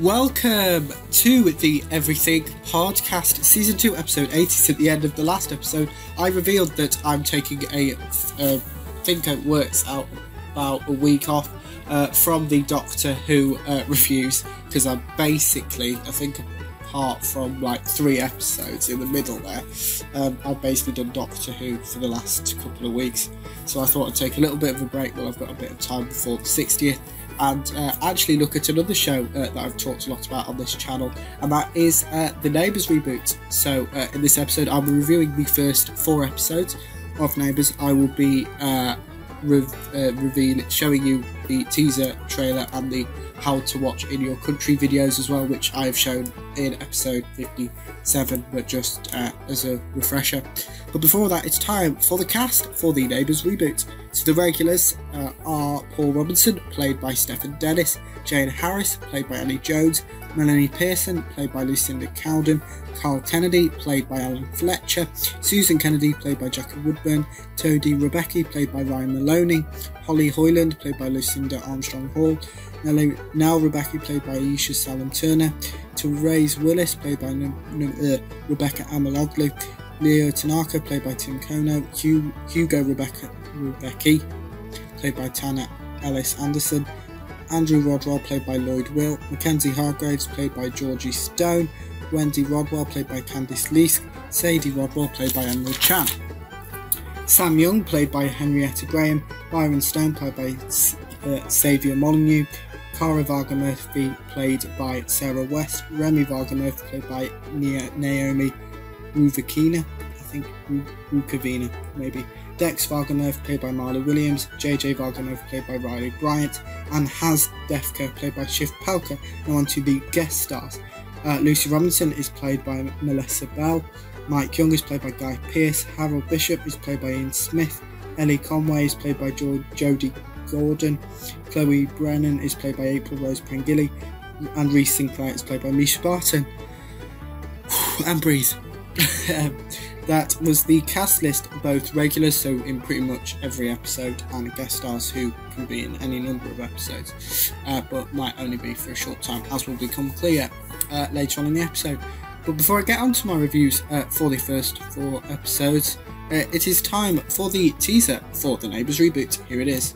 Welcome to the Everything Podcast, Season 2, Episode 80. At the end of the last episode, I revealed that I'm taking I think it works out about a week off from the Doctor Who reviews, because I'm basically, I think apart from like 3 episodes in the middle there, I've basically done Doctor Who for the last couple of weeks. So I thought I'd take a little bit of a break while I've got a bit of time before the 60th. And actually look at another show that I've talked a lot about on this channel, and that is the Neighbours reboot. So in this episode I'll be reviewing the first 4 episodes of Neighbours. I will be showing you the teaser trailer and the how to watch in your country videos as well, which I've shown in episode 57, but just as a refresher. But before that, it's time for the cast for the Neighbours reboot. So the regulars are Paul Robinson, played by Stephen Dennis, Jane Harris, played by Annie Jones, Melanie Pearson, played by Lucinda Cowden, Carl Kennedy, played by Alan Fletcher, Susan Kennedy, played by Jackie Woodburn, Toadie Rebecca, played by Ryan Maloney, Holly Hoyland, played by Lucinda Armstrong Hall, Nell Rebecca, played by Aisha Salem Turner, Therese Willis, played by Rebecca Amaloglu, Leo Tanaka, played by Tim Kono, Hugo Rebecca, played by Tana Ellis Anderson, Andrew Rodwell, played by Lloyd Will, Mackenzie Hargraves, played by Georgie Stone, Wendy Rodwell, played by Candice Leask, Sadie Rodwell, played by Emerald Chan, Sam Young, played by Henrietta Graham, Byron Stone, played by Saviour Molyneux, Cara Varga Murphy, played by Sarah West, Remy Varga Murphy, played by Naomi Ruvakina, Rukavina, maybe, Dex Varga Murphy, played by Marla Williams, JJ Varga Murphy, played by Riley Bryant, and Haz Defka, played by Shiv Pelka. Now on to the guest stars. Lucy Robinson is played by Melissa Bell, Mike Young is played by Guy Pearce, Harold Bishop is played by Ian Smith, Ellie Conway is played by Jodie Gordon, Chloe Brennan is played by April Rose Pangilly, and Reece Sinclair is played by Misha Barton. And breathe. That was the cast list, both regulars, so in pretty much every episode, and guest stars who can be in any number of episodes, but might only be for a short time, as will become clear later on in the episode. But before I get on to my reviews for the first 4 episodes, it is time for the teaser for the Neighbours reboot. Here it is.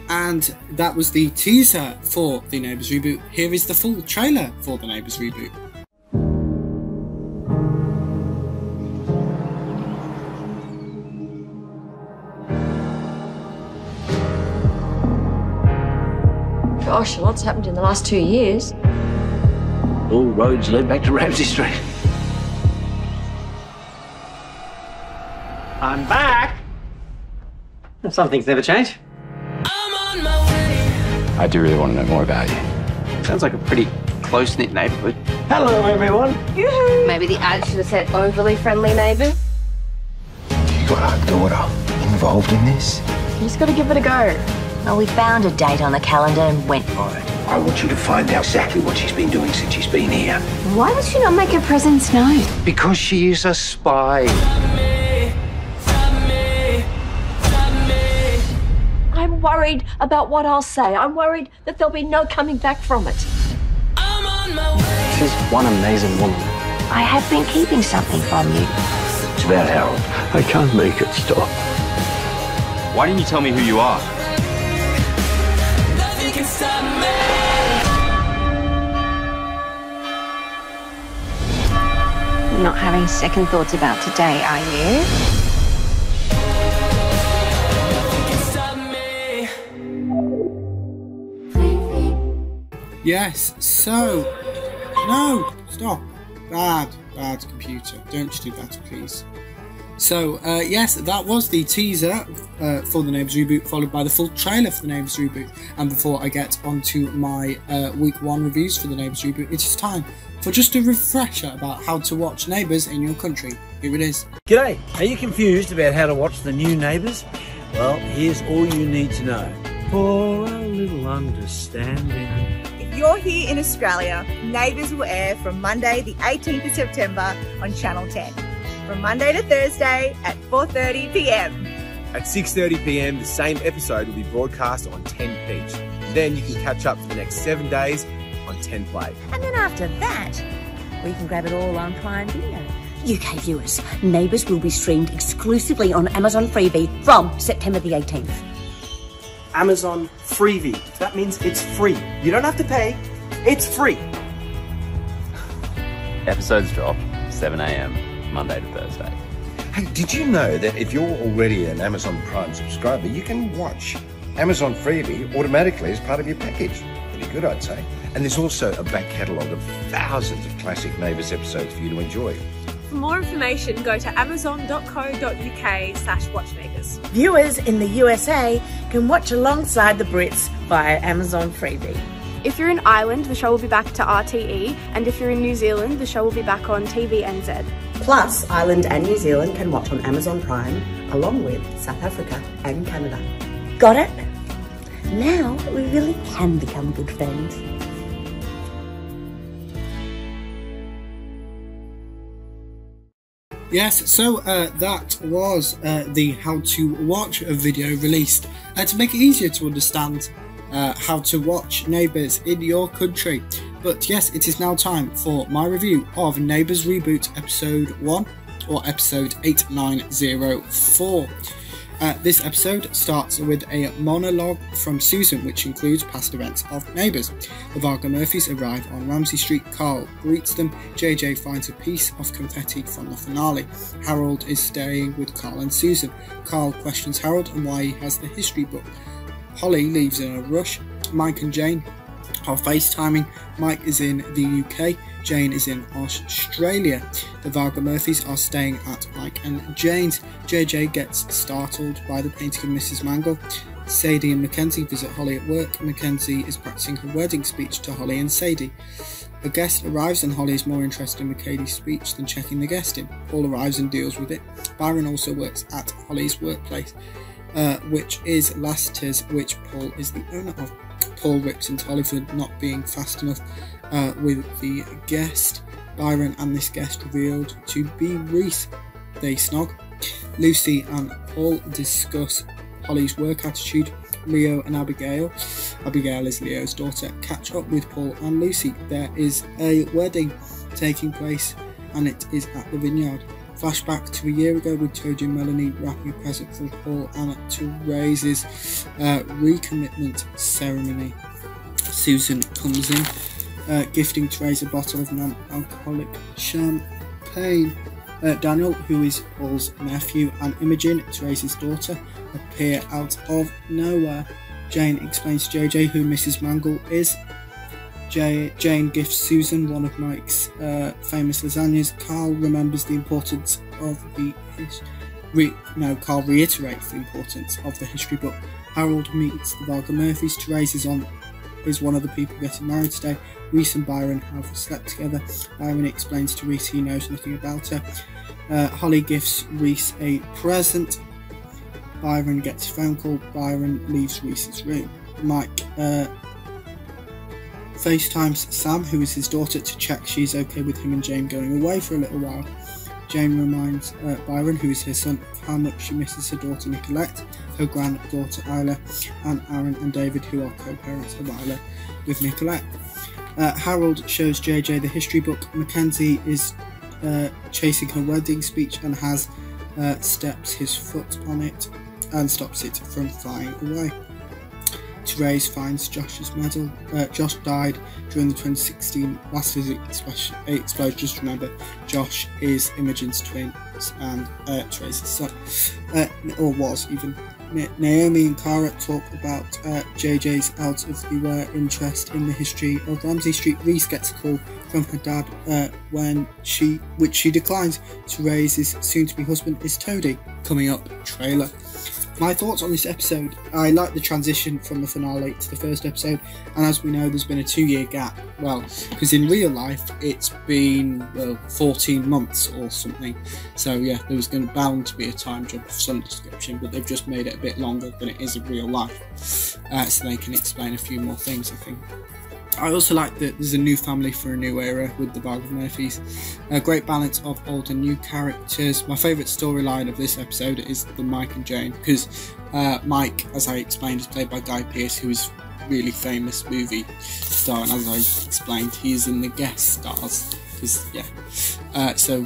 And that was the teaser for the Neighbours reboot. Here is the full trailer for the Neighbours reboot. Gosh, a lot's happened in the last 2 years. All roads lead back to Ramsey Street. I'm back! Some things never change. I do really want to know more about you. Sounds like a pretty close-knit neighbourhood. Hello, everyone. Maybe the ad should have said overly friendly neighbours. got our daughter involved in this? You just gotta give it a go. Well, we found a date on the calendar and went for it. I want you to find out exactly what she's been doing since she's been here. Why would she not make her presence known? Because she is a spy. I'm worried about what I'll say. I'm worried that there'll be no coming back from it. She's one amazing woman. I have been keeping something from you. It's about Harold. I can't make it stop. Why didn't you tell me who you are? Not having second thoughts about today, are you? Yes, so... No! Stop! Bad computer. Don't do that, please. So, yes, that was the teaser for the Neighbours reboot, followed by the full trailer for the Neighbours reboot. And before I get onto my week 1 reviews for the Neighbours reboot, it is time for just a refresher about how to watch Neighbours in your country. Here it is. G'day, are you confused about how to watch the new Neighbours? Well, here's all you need to know. For a little understanding. If you're here in Australia, Neighbours will air from Monday the 18th of September on Channel 10. From Monday to Thursday at 4:30 p.m. At 6:30 p.m, the same episode will be broadcast on 10 Peach. Then you can catch up for the next 7 days on 10 Play. And then after that, we can grab it all on Prime Video. UK viewers, Neighbours will be streamed exclusively on Amazon Freevee from September the 18th. Amazon Freevee. That means it's free. You don't have to pay. It's free. Episodes drop 7 a.m. Monday to Thursday. Hey, did you know that if you're already an Amazon Prime subscriber, you can watch Amazon Freevee automatically as part of your package? Pretty good, I'd say. And there's also a back catalogue of thousands of classic Neighbours episodes for you to enjoy. For more information, go to amazon.co.uk/watchneighbours. Viewers in the USA can watch alongside the Brits via Amazon Freevee. If you're in Ireland, the show will be back to RTE, and if you're in New Zealand, the show will be back on TVNZ. Plus, Ireland and New Zealand can watch on Amazon Prime, along with South Africa and Canada. Got it? Now we really can become good friends. Yes, so that was the how to watch a video released to make it easier to understand how to watch Neighbours in your country. But yes, it is now time for my review of Neighbours Reboot Episode 1, or Episode 8904. This episode starts with a monologue from Susan, which includes past events of Neighbours. The Varga Murphys arrive on Ramsey Street. Carl greets them. JJ finds a piece of confetti from the finale. Harold is staying with Carl and Susan. Carl questions Harold and why he has the history book. Holly leaves in a rush. Mike and Jane are FaceTiming. Mike is in the UK. Jane is in Australia. The Varga Murphys are staying at Mike and Jane's. JJ gets startled by the painting of Mrs. Mangle. Sadie and Mackenzie visit Holly at work. Mackenzie is practicing her wedding speech to Holly and Sadie. A guest arrives and Holly is more interested in Mackay's speech than checking the guest in. Paul arrives and deals with it. Byron also works at Holly's workplace, which is Lassiter's, which Paul is the owner of. Paul rips into Holly for not being fast enough with the guest. Byron and this guest revealed to be Reese. They snog. Lucy and Paul discuss Holly's work attitude. Leo and Abigail is Leo's daughter, catch up with Paul and Lucy. There is a wedding taking place and it is at the vineyard. Flashback to a year ago with Toji and Melanie wrapping a present for Paul and Therese's recommitment ceremony. Susan comes in, gifting Therese a bottle of non-alcoholic champagne. Daniel, who is Paul's nephew, and Imogen, Therese's daughter, appear out of nowhere. Jane explains to JJ who Mrs. Mangle is. Jane gifts Susan one of Mike's famous lasagnas. Carl remembers the importance of Carl reiterates the importance of the history book. Harold meets the Varga Murphys. Therese is one of the people getting married today. Reese and Byron have slept together. Byron explains to Reese he knows nothing about her. Holly gifts Reese a present. Byron gets a phone call. Byron leaves Reese's room. Mike FaceTimes Sam, who is his daughter, to check she's okay with him and Jane going away for a little while. Jane reminds Byron, who is her son, of how much she misses her daughter Nicolette, her granddaughter Isla, and Aaron and David, who are co-parents of Isla with Nicolette. Harold shows JJ the history book. Mackenzie is chasing her wedding speech and has steps his foot on it and stops it from flying away. Therese finds Josh's medal. Josh died during the 2016 last physics explosion. Just remember, Josh is Imogen's twin and Therese's son, or was even. Naomi and Cara talk about JJ's out of the way interest in the history of Ramsey Street. Reese gets a call from her dad which she declines. Therese's soon-to-be husband is Toady. Coming up, trailer. My thoughts on this episode: I like the transition from the finale to the first episode, and as we know, there's been a 2-year gap. Well, because in real life it's been 14 months or something. So yeah, there was bound to be a time jump of some description, but they've just made it a bit longer than it is in real life, so they can explain a few more things, I think. I also like that there's a new family for a new era with the Bag of Murphys. A great balance of old and new characters. My favourite storyline of this episode is the Mike and Jane, because Mike, as I explained, is played by Guy Pearce, who is a really famous movie star, and as I explained, he's in the guest stars. So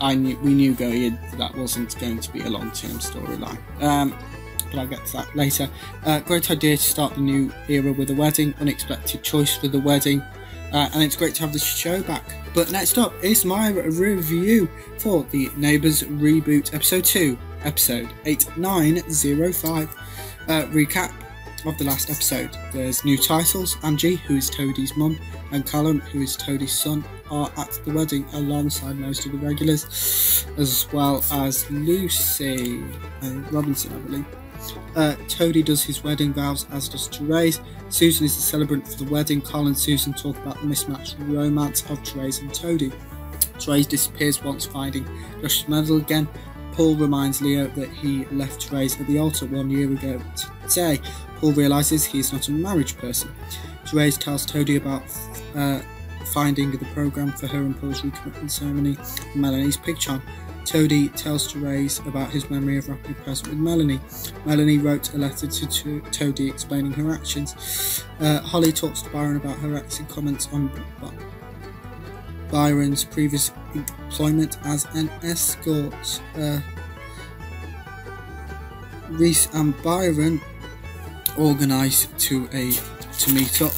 we knew going in that wasn't going to be a long-term storyline. But I'll get to that later. Great idea to start the new era with a wedding, unexpected choice for the wedding, and it's great to have the show back. But next up is my review for the Neighbours Reboot Episode 2, Episode 8905. Recap of the last episode. There's new titles. Angie, who is Toadie's mum, and Callum, who is Toadie's son, are at the wedding alongside most of the regulars, as well as Lucy and Robinson, I believe. Toadie does his wedding vows, as does Therese. Susan is the celebrant for the wedding. Carl and Susan talk about the mismatched romance of Therese and Toadie. Therese disappears once finding Josh's medal again. Paul reminds Leo that he left Therese at the altar 1 year ago today. Paul realises he is not a marriage person. Therese tells Toadie about finding the programme for her and Paul's recommitment ceremony, Melanie's pig charm. Toadie tells Therese about his memory of wrapping a present with Melanie. Melanie wrote a letter to Toadie explaining her actions. Holly talks to Byron about her exit comments on Byron's previous employment as an escort. Reese and Byron organise to meet up.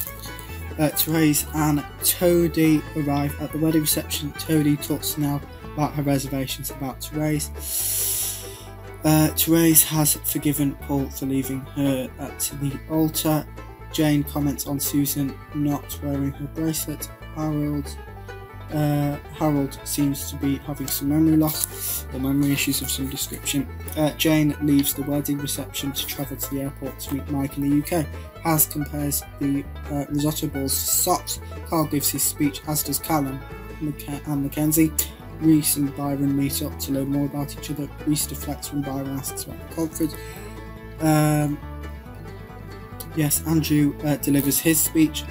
Therese and Toadie arrive at the wedding reception. Toadie talks now about her reservations about Therese. Therese has forgiven Paul for leaving her at the altar. Jane comments on Susan not wearing her bracelet. Harold seems to be having some memory loss or memory issues of some description. Jane leaves the wedding reception to travel to the airport to meet Mike in the UK. Haz compares the risotto balls to socks. Carl gives his speech, as does Callum and Mackenzie. Reese and Byron meet up to learn more about each other. Reese deflects when Byron asks about the conference. Andrew delivers his speech.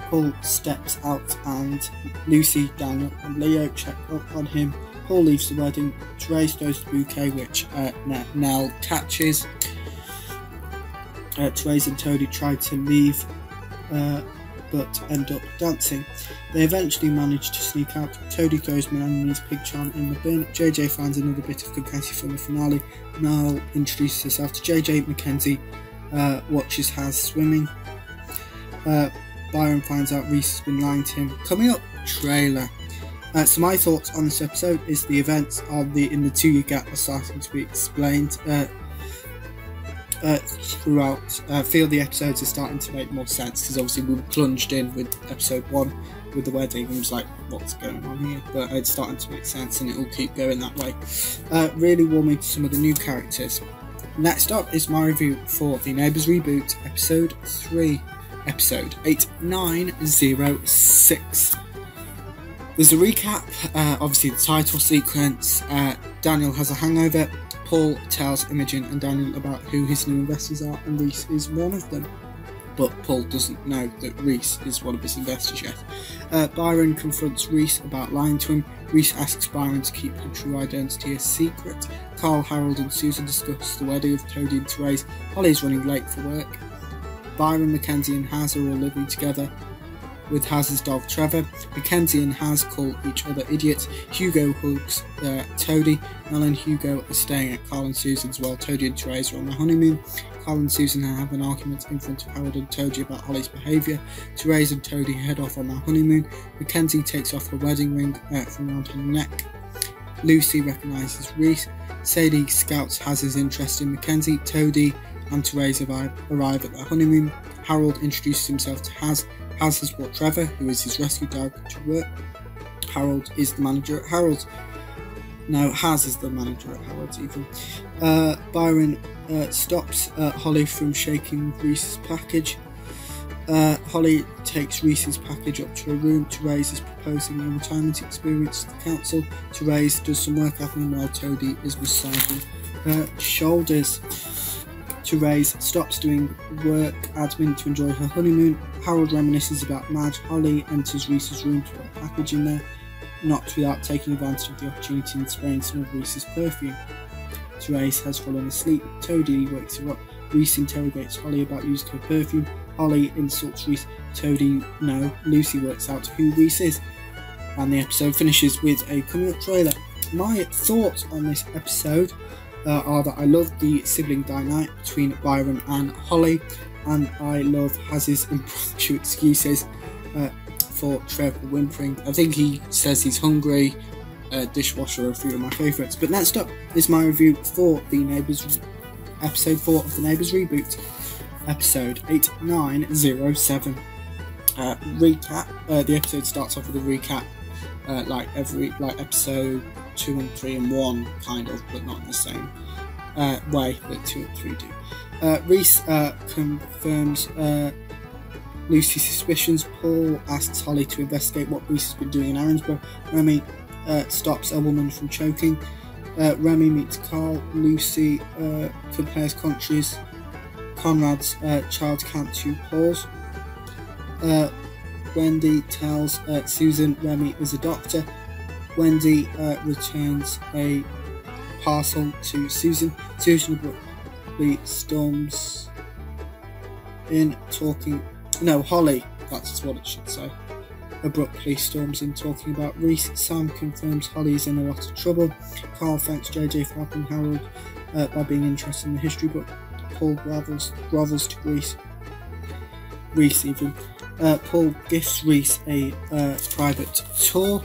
Paul steps out and Lucy, Daniel and Leo check up on him. Paul leaves the wedding. Therese throws the bouquet, which Nell catches. Therese and Toadie try to leave but end up dancing. They eventually manage to sneak out. Toadie throws Melanie's pig charm in the bin. JJ finds another bit of confetti from the finale. Nell introduces herself to JJ. Mackenzie watches Haz swimming. Byron finds out Reese has been lying to him. Coming up, trailer. So my thoughts on this episode is the events in the 2-year gap are starting to be explained throughout. I feel the episodes are starting to make more sense, because obviously we were plunged in with episode 1 with the wedding and was like, what's going on here? But it's starting to make sense and it will keep going that way. Really warming to some of the new characters. Next up is my review for the Neighbours Reboot episode 3, episode 8906. There's a recap, obviously the title sequence. Daniel has a hangover. Paul tells Imogen and Daniel about who his new investors are, and Reese is one of them. But Paul doesn't know that Reese is one of his investors yet. Byron confronts Reese about lying to him. Reese asks Byron to keep her true identity a secret. Carl, Harold and Susan discuss the wedding of Toadie and Therese. Holly is running late for work. Byron, Mackenzie and Haz are all living together with Haz's dog Trevor. Mackenzie and Haz call each other idiots. Hugo hugs Toadie. Mel and Hugo are staying at Carl and Susan's while Toadie and Therese are on their honeymoon. Carl and Susan have an argument in front of Harold and Toadie about Holly's behaviour. Therese and Toadie head off on their honeymoon. Mackenzie takes off her wedding ring from around her neck. Lucy recognises Reese. Sadie scouts Haz's interest in Mackenzie. Toadie and Therese arrive at their honeymoon. Harold introduces himself to Haz. Haz has brought Trevor, who is his rescue dog, to work. Harold is the manager at Harold's. No, Haz is the manager at Harold's even. Byron stops Holly from shaking Reese's package. Holly takes Reese's package up to her room. Therese is proposing a retirement experience to the council. Therese does some work admin while Toadie is massaging her shoulders. Therese stops doing work admin to enjoy her honeymoon. Harold reminisces about Madge. Holly enters Reese's room to put a package in there, not without taking advantage of the opportunity and spraying some of Reese's perfume. Therese has fallen asleep. Toadie wakes her up. Reese interrogates Holly about using her perfume. Holly insults Reese. Toadie, no. Lucy works out who Reese is. And the episode finishes with a coming up trailer. My thoughts on this episode are that I love the sibling dynamic between Byron and Holly, and I love Haz's impromptu excuses for Trevor whimpering. I think he says he's hungry. Dishwasher are a few of my favourites. But next up is my review for the Neighbours, episode 4 of the Neighbours reboot, episode 8907. Recap. The episode starts off with a recap, like episode 2 and 3 and 1, kind of, but not in the same way that 2 and 3 do. Reese confirms Lucy's suspicions. Paul asks Holly to investigate what Reese has been doing in Arensborough. Remy stops a woman from choking. Remy meets Carl. Lucy compares countries. Conrad's child count to Paul's. Wendy tells Susan Remy is a doctor. Wendy returns a parcel to Susan. Susan abruptly storms in talking... No, Holly, that's what it should say. Abruptly storms in talking about Reese. Sam confirms Holly is in a lot of trouble. Carl thanks JJ for helping Harold by being interested in the history book. Paul grovels to Reese even. Paul gifts Reese a private tour.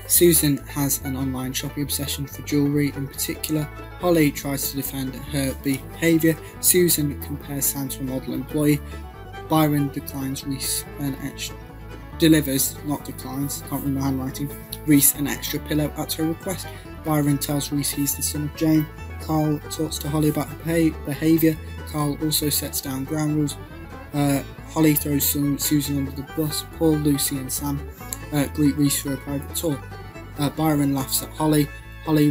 Susan has an online shopping obsession for jewellery in particular. Holly tries to defend her behaviour. Susan compares Sam to a model employee. Byron declines Reese delivers, not declines, can't read my handwriting, Reese an extra pillow at her request. Byron tells Reese he's the son of Jane. Carl talks to Holly about her behaviour. Carl also sets down ground rules. Holly throws Susan under the bus. Paul, Lucy and Sam greet Reese for a private tour. Byron laughs at Holly. Holly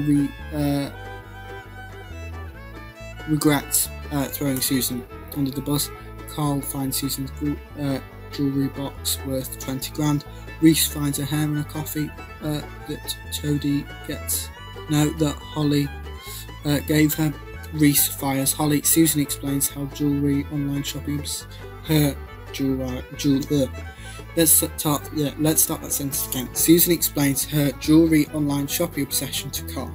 regrets throwing Susan under the bus. Carl finds Susan's jewellery box worth 20 grand. Reese finds a hair in a coffee that Toadie gets. No, that Holly gave her. Reese fires Holly. Susan explains how jewellery online shopping Let's start that sentence again. Susan explains her jewellery online shopping obsession to Carl.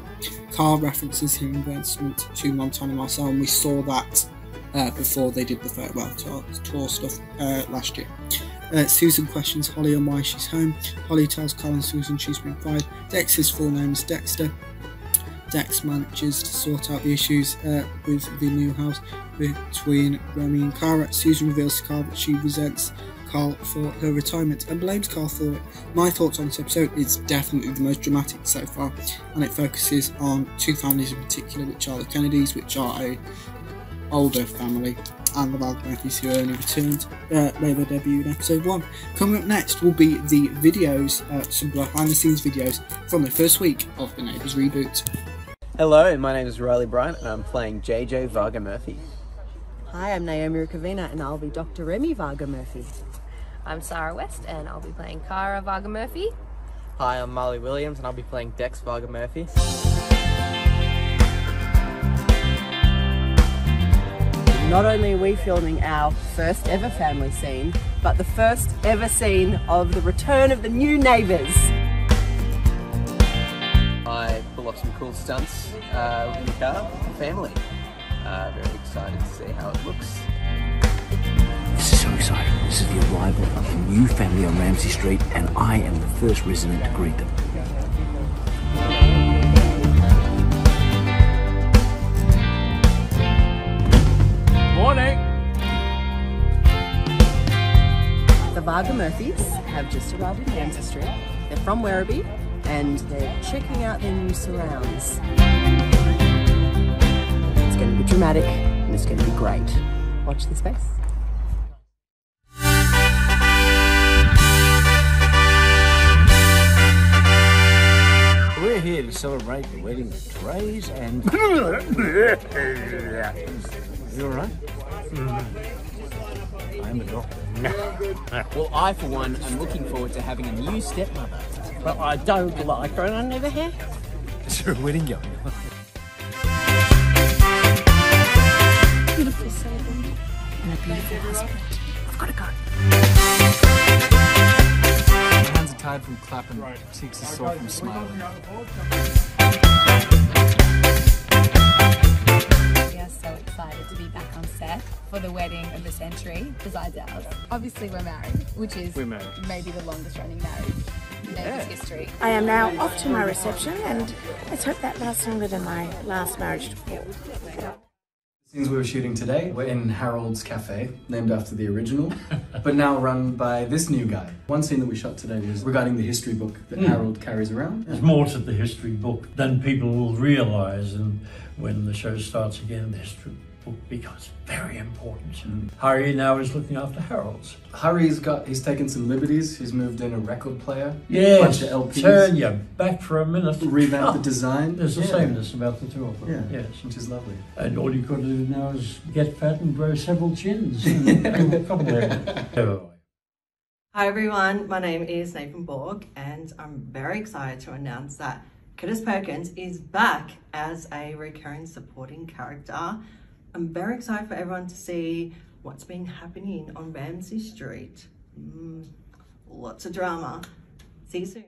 Carl references her investment to Montana Marcel, and we saw that before they did the farewell tour stuff last year. Susan questions Holly on why she's home. Holly tells Carl and Susan she's been fired. Dex's full name is Dexter. Dex manages to sort out the issues with the new house between Remy and Cara. Susan reveals to Carl that she resents Carl for her retirement and blames Carl for it. My thoughts on this episode is definitely the most dramatic so far, and it focuses on two families in particular, which are the Kennedys, which are a older family, and the Valgamerthys who only returned made their debut in episode 1. Coming up next will be the videos, some behind the scenes videos from the first week of the Neighbours reboot. Hello, my name is Riley Bryant and I'm playing JJ Varga-Murphy. Hi, I'm Naomi Rukavina and I'll be Dr. Remy Varga-Murphy. I'm Sarah West and I'll be playing Cara Varga-Murphy. Hi, I'm Marley Williams and I'll be playing Dex Varga-Murphy. Not only are we filming our first ever family scene, but the first ever scene of the return of the new Neighbours. I pull off some cool stunts in the car with the family. Very excited to see how it looks. This is so exciting. This is the arrival of a new family on Ramsay Street, and I am the first resident to greet them. Morning! The Varga-Murphys have just arrived in Ramsay Street. They're from Werribee and they're checking out their new surrounds. It's going to be dramatic and it's going to be great. Watch this space. We're here to celebrate the wedding of Therese and... You alright? I'm a doctor. Well, I, for one, am looking forward to having a new stepmother. But I don't like her and I never have. Is there a wedding going on? Beautiful servant and a beautiful husband. I've got to go. My hands are tired from clapping, cheeks are sore from smiling. We are so excited to be back on set for the wedding of the century, besides ours. Obviously we're married, which is maybe the longest running marriage in Neighbours history. I am now off to my reception, and let's hope that lasts longer than my last marriage to Paul. The scenes we were shooting today were in Harold's Cafe, named after the original, but now run by this new guy. One scene that we shot today was regarding the history book that Harold carries around. There's more to the history book than people will realise, and when the show starts again, the history book becomes very important. Harry now is looking after Harold's. Harry's taken some liberties. He's moved in a record player, Yes, a bunch of LPs. turn your back for a minute. Revamp the design. There's a sameness about the two of them. Yeah, yes, which is lovely. And all you've got to do now is get fat and grow several chins. Hi everyone, my name is Nathan Borg and I'm very excited to announce that Curtis Perkins is back as a recurring supporting character. I'm very excited for everyone to see what's been happening on Ramsay Street. Lots of drama. See you soon.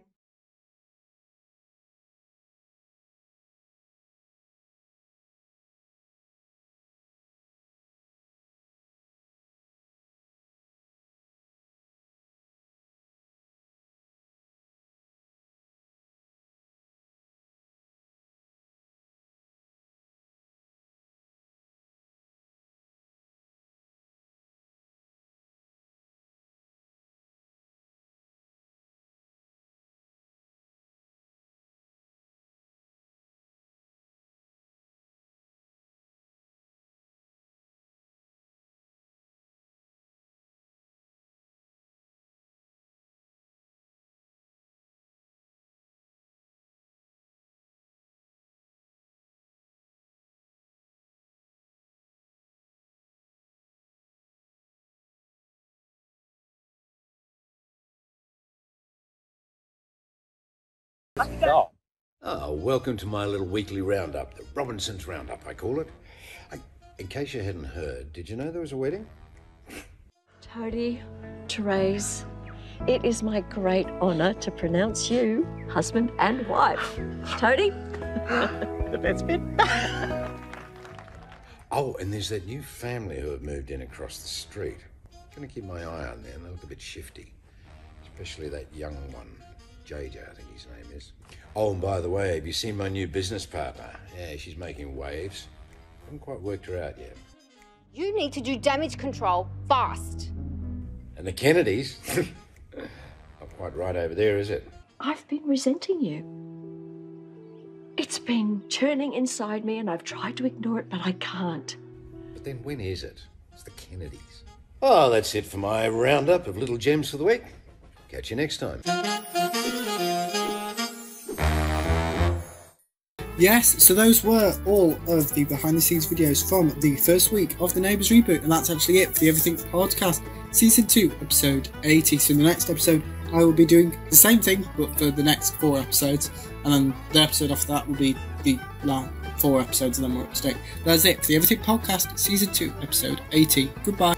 Welcome to my little weekly roundup, the Robinson's Roundup, I call it. In case you hadn't heard, did you know there was a wedding? Toadie, Therese, it is my great honour to pronounce you husband and wife. Toadie? The best bit. Oh, and there's that new family who have moved in across the street. Gonna keep my eye on them. They look a bit shifty, especially that young one. JJ, I think his name is. Oh, and by the way, have you seen my new business partner? Yeah, she's making waves. Haven't quite worked her out yet. You need to do damage control fast. And the Kennedys? Not quite right over there, is it? I've been resenting you. It's been churning inside me and I've tried to ignore it, but I can't. Then when is it? It's the Kennedys. Oh, that's it for my roundup of little gems for the week. Catch you next time. Yes, so those were all of the behind the scenes videos from the first week of the Neighbours reboot, and that's actually it for the Everything Podcast Season 2, Episode 80. So in the next episode, I will be doing the same thing, but for the next 4 episodes, and then the episode after that will be the last 4 episodes, and then we're up to date. That's it for the Everything Podcast Season 2, Episode 80. Goodbye.